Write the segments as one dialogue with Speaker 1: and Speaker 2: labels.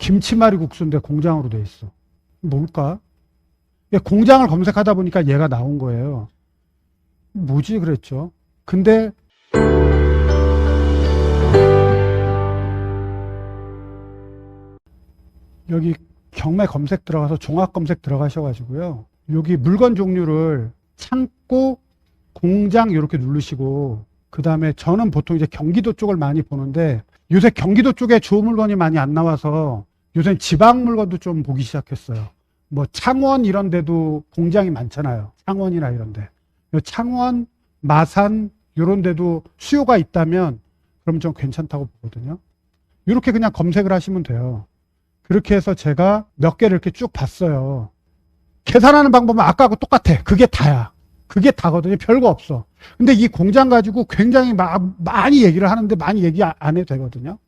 Speaker 1: 김치말이 국수인데 공장으로 돼 있어. 뭘까? 공장을 검색하다 보니까 얘가 나온 거예요. 뭐지 그랬죠. 근데 여기 경매 검색 들어가서 종합 검색 들어가셔가지고요. 여기 물건 종류를 창고, 공장 이렇게 누르시고, 그 다음에 저는 보통 이제 경기도 쪽을 많이 보는데 요새 경기도 쪽에 좋은 물건이 많이 안 나와서 요새 지방 물건도 좀 보기 시작했어요. 뭐 창원 이런 데도 공장이 많잖아요. 창원이나 이런 데. 창원, 마산 이런 데도 수요가 있다면 그럼 좀 괜찮다고 보거든요. 이렇게 그냥 검색을 하시면 돼요. 그렇게 해서 제가 몇 개를 이렇게 쭉 봤어요. 계산하는 방법은 아까하고 똑같아. 그게 다야. 그게 다거든요. 별거 없어. 근데 이 공장 가지고 굉장히 많이 얘기를 하는데 많이 얘기 안 해도 되거든요.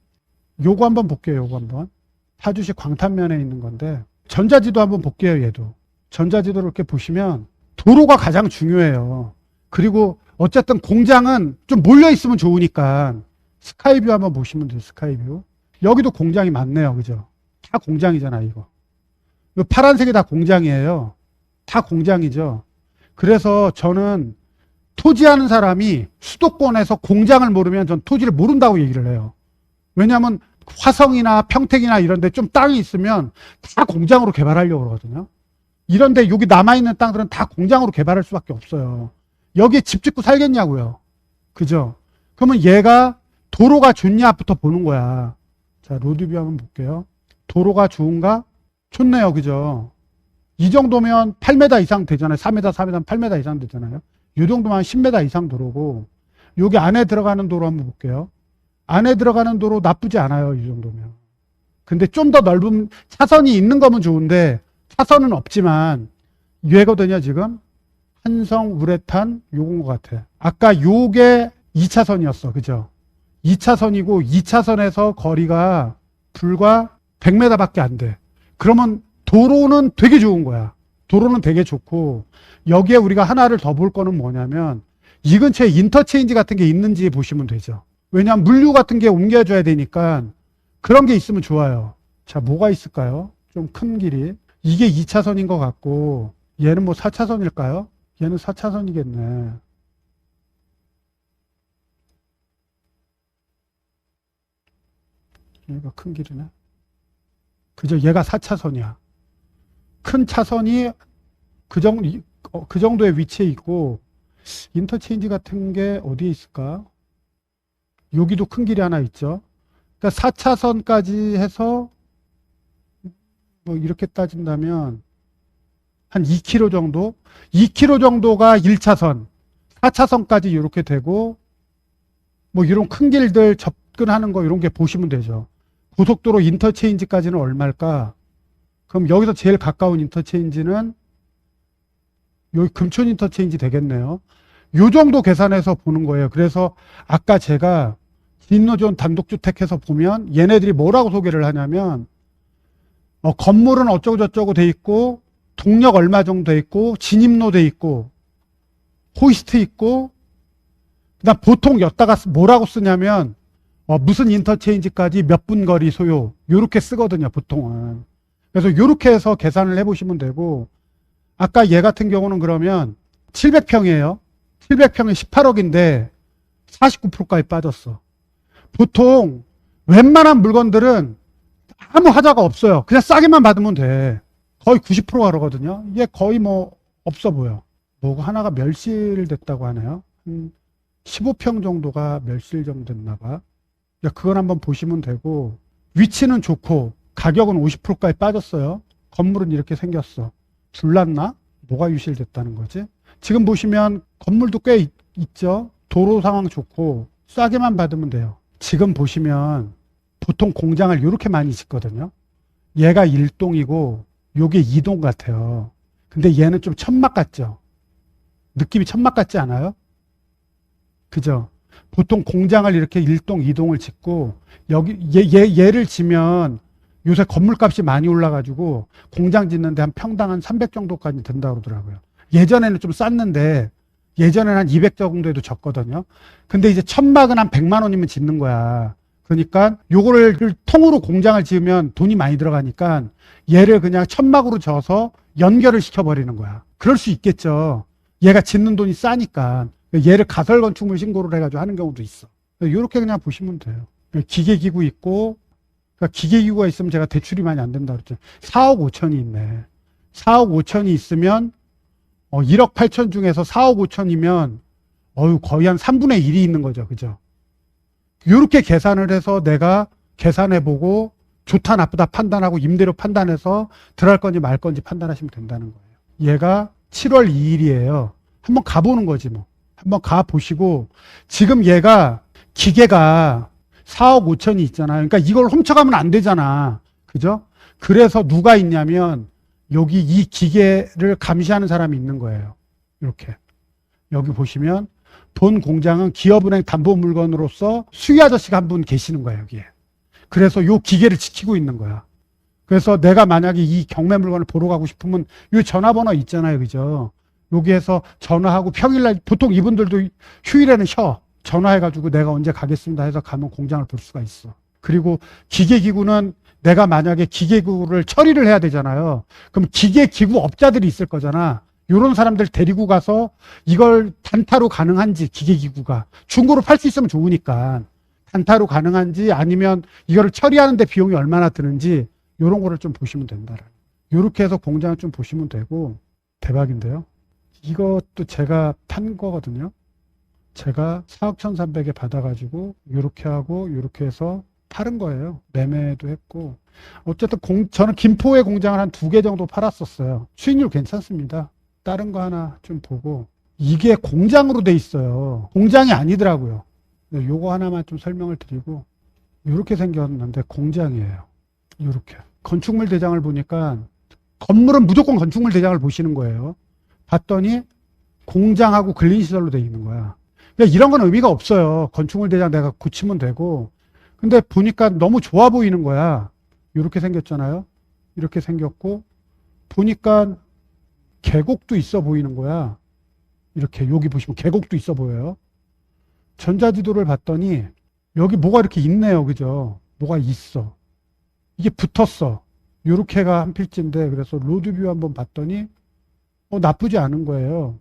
Speaker 1: 요거 한번 볼게요. 요거 한번. 파주시 광탄면에 있는 건데 전자지도 한번 볼게요. 얘도. 전자지도를 이렇게 보시면 도로가 가장 중요해요. 그리고 어쨌든 공장은 좀 몰려 있으면 좋으니까 스카이뷰 한번 보시면 돼요. 스카이뷰. 여기도 공장이 많네요. 그죠? 다 공장이잖아, 이거. 파란색이 다 공장이에요. 다 공장이죠. 그래서 저는 토지하는 사람이 수도권에서 공장을 모르면 전 토지를 모른다고 얘기를 해요. 왜냐하면 화성이나 평택이나 이런 데 좀 땅이 있으면 다 공장으로 개발하려고 그러거든요. 이런데 여기 남아있는 땅들은 다 공장으로 개발할 수밖에 없어요. 여기에 집 짓고 살겠냐고요. 그죠? 그러면 얘가 도로가 좋냐부터 보는 거야. 자, 로드뷰 한번 볼게요. 도로가 좋은가? 좋네요. 그죠? 이 정도면 8m 이상 되잖아요. 4m, 4m, 8m 이상 되잖아요. 이 정도면 10m 이상 도로고, 여기 안에 들어가는 도로 한번 볼게요. 안에 들어가는 도로 나쁘지 않아요. 이 정도면. 근데 좀 더 넓은 차선이 있는 거면 좋은데, 차선은 없지만, 얘거든요, 지금. 한성, 우레탄, 요건 것 같아. 아까 요게 2차선이었어. 그죠? 2차선이고, 2차선에서 거리가 불과 100m 밖에 안 돼. 그러면 도로는 되게 좋은 거야. 도로는 되게 좋고, 여기에 우리가 하나를 더 볼 거는 뭐냐면, 이 근처에 인터체인지 같은 게 있는지 보시면 되죠. 왜냐하면 물류 같은 게 옮겨줘야 되니까 그런 게 있으면 좋아요. 자, 뭐가 있을까요? 좀 큰 길이. 이게 2차선인 것 같고, 얘는 뭐 4차선일까요? 얘는 4차선이겠네. 얘가 큰 길이네. 그죠? 얘가 4차선이야. 큰 차선이 그 정도의 위치에 있고, 인터체인지 같은 게 어디에 있을까? 여기도 큰 길이 하나 있죠. 그러니까 4차선까지 해서 뭐 이렇게 따진다면 한 2km 정도? 2km 정도가 1차선, 4차선까지 이렇게 되고, 뭐 이런 큰 길들 접근하는 거 이런 게 보시면 되죠. 고속도로 인터체인지까지는 얼마일까? 그럼 여기서 제일 가까운 인터체인지는 여기 금촌 인터체인지 되겠네요. 요 정도 계산해서 보는 거예요. 그래서 아까 제가 진노존 단독주택해서 보면 얘네들이 뭐라고 소개를 하냐면 건물은 어쩌고 저쩌고 돼 있고 동력 얼마 정도 돼 있고 진입로 돼 있고 호이스트 있고 그다음 보통 여기다가 뭐라고 쓰냐면 무슨 인터체인지까지 몇 분 거리 소요 요렇게 쓰거든요. 보통은. 그래서 요렇게 해서 계산을 해보시면 되고 아까 얘 같은 경우는 그러면 700평이에요. 700평에 18억인데 49%까지 빠졌어. 보통 웬만한 물건들은 아무 하자가 없어요. 그냥 싸게만 받으면 돼. 거의 90%가 그러거든요. 이게 거의 뭐 없어 보여. 뭐가 하나가 멸실됐다고 하네요. 15평 정도가 멸실 정도 됐나 봐. 그건 한번 보시면 되고 위치는 좋고 가격은 50%까지 빠졌어요. 건물은 이렇게 생겼어. 불났나? 뭐가 유실됐다는 거지? 지금 보시면 건물도 꽤 있죠. 도로 상황 좋고 싸게만 받으면 돼요. 지금 보시면 보통 공장을 이렇게 많이 짓거든요. 얘가 1동이고 요게 2동 같아요. 근데 얘는 좀 천막 같죠? 느낌이 천막 같지 않아요? 그죠? 보통 공장을 이렇게 1동, 2동을 짓고 여기 얘를 지면 요새 건물값이 많이 올라가지고 공장 짓는데 한 평당 한 300 정도까지 든다고 그러더라고요. 예전에는 좀 쌌는데 예전에는 한 200 정도에도 졌거든요. 근데 이제 천막은 한 100만 원이면 짓는 거야. 그러니까 요거를 통으로 공장을 지으면 돈이 많이 들어가니까 얘를 그냥 천막으로 져서 연결을 시켜버리는 거야. 그럴 수 있겠죠. 얘가 짓는 돈이 싸니까. 얘를 가설건축물 신고를 해가지고 하는 경우도 있어. 요렇게 그냥 보시면 돼요. 기계기구 있고, 그러니까 기계기구가 있으면 제가 대출이 많이 안 된다 그랬죠. 4억 5천이 있네. 4억 5천이 있으면 1억 8천 중에서 4억 5천이면 거의 한 3분의 1이 있는 거죠. 그죠? 이렇게 계산을 해서 내가 계산해보고 좋다 나쁘다 판단하고 임대료 판단해서 들어갈 건지 말 건지 판단하시면 된다는 거예요. 얘가 7월 2일이에요. 한번 가보는 거지 뭐. 한번 가보시고 지금 얘가 기계가 4억 5천이 있잖아요. 그러니까 이걸 훔쳐가면 안 되잖아. 그죠? 그래서 누가 있냐면 여기 이 기계를 감시하는 사람이 있는 거예요. 이렇게. 여기 보시면 본 공장은 기업은행 담보물건으로서 수의 아저씨가 한 분 계시는 거예요, 여기에. 그래서 요 기계를 지키고 있는 거야. 그래서 내가 만약에 이 경매 물건을 보러 가고 싶으면 요 전화번호 있잖아요, 그죠? 여기에서 전화하고 평일날 보통 이분들도 휴일에는 쉬어. 전화해가지고 내가 언제 가겠습니다 해서 가면 공장을 볼 수가 있어. 그리고 기계기구는 내가 만약에 기계기구를 처리를 해야 되잖아요. 그럼 기계기구 업자들이 있을 거잖아. 요런 사람들 데리고 가서 이걸 단타로 가능한지 기계기구가 중고로 팔 수 있으면 좋으니까 단타로 가능한지 아니면 이거를 처리하는데 비용이 얼마나 드는지 요런 거를 좀 보시면 된다. 요렇게 해서 공장을 좀 보시면 되고 대박인데요. 이것도 제가 판 거거든요. 제가 4억 1,300에 받아가지고 요렇게 하고 요렇게 해서 팔은 거예요. 매매도 했고 어쨌든 저는 김포에 공장을 한 2개 정도 팔았었어요. 수익률 괜찮습니다. 다른 거 하나 좀 보고 이게 공장으로 돼 있어요. 공장이 아니더라고요. 요거 하나만 좀 설명을 드리고 요렇게 생겼는데 공장이에요. 요렇게 건축물 대장을 보니까 건물은 무조건 건축물 대장을 보시는 거예요. 봤더니 공장하고 근린시설로 돼 있는 거야. 그러니까 이런 건 의미가 없어요. 건축물 대장 내가 고치면 되고. 근데 보니까 너무 좋아 보이는 거야. 이렇게 생겼잖아요. 이렇게 생겼고 보니까 계곡도 있어 보이는 거야. 이렇게 여기 보시면 계곡도 있어 보여요. 전자지도를 봤더니 여기 뭐가 이렇게 있네요. 그죠? 뭐가 있어. 이게 붙었어. 요렇게가 한 필지인데 그래서 로드뷰 한번 봤더니 나쁘지 않은 거예요.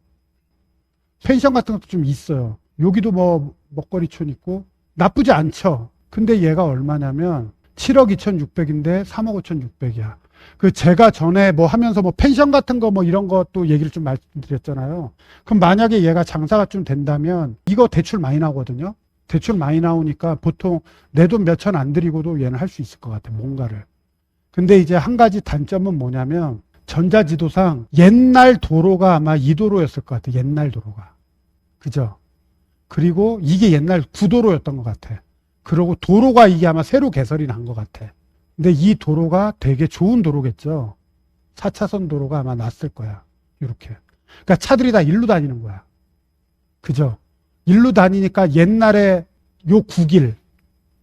Speaker 1: 펜션 같은 것도 좀 있어요. 여기도 뭐 먹거리촌 있고 나쁘지 않죠. 근데 얘가 얼마냐면 7억 2,600인데 3억 5,600이야. 그 제가 전에 뭐 하면서 뭐 펜션 같은 거 뭐 이런 것도 얘기를 좀 말씀드렸잖아요. 그럼 만약에 얘가 장사가 좀 된다면 이거 대출 많이 나오거든요. 대출 많이 나오니까 보통 내 돈 몇천 안 들이고도 얘는 할 수 있을 것 같아. 뭔가를. 근데 이제 한 가지 단점은 뭐냐면 전자지도상 옛날 도로가 아마 이 도로였을 것 같아. 옛날 도로가. 그죠? 그리고 이게 옛날 구도로였던 것 같아. 그리고 도로가 이게 아마 새로 개설이 난 것 같아. 근데 이 도로가 되게 좋은 도로겠죠. 4차선 도로가 아마 났을 거야. 이렇게. 그러니까 차들이 다 일로 다니는 거야. 그죠? 일로 다니니까 옛날에 요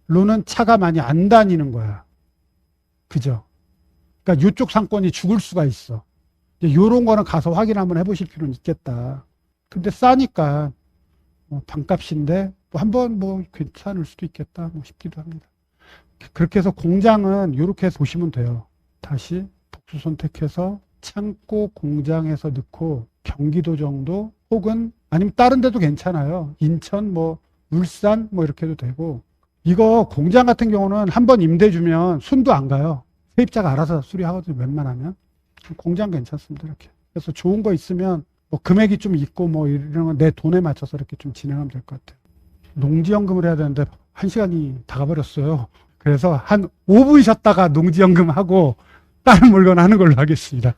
Speaker 1: 구길로는 차가 많이 안 다니는 거야. 그죠? 그러니까 요쪽 상권이 죽을 수가 있어. 요런 거는 가서 확인 한번 해보실 필요는 있겠다. 근데 싸니까 반값인데 한번 뭐 괜찮을 수도 있겠다 뭐 싶기도 합니다. 그렇게 해서 공장은 이렇게 보시면 돼요. 다시 복수 선택해서 창고 공장에서 넣고 경기도 정도 혹은 아니면 다른 데도 괜찮아요. 인천 뭐 울산 뭐 이렇게 해도 되고 이거 공장 같은 경우는 한번 임대 주면 손도 안 가요. 세입자가 알아서 수리하거든요. 웬만하면. 공장 괜찮습니다. 이렇게. 그래서 좋은 거 있으면 뭐 금액이 좀 있고 뭐 이런 건 내 돈에 맞춰서 이렇게 좀 진행하면 될 것 같아요. 농지연금을 해야 되는데 1시간이 다 가버렸어요. 그래서 한 5분 쉬었다가 농지연금 하고 다른 물건 하는 걸로 하겠습니다.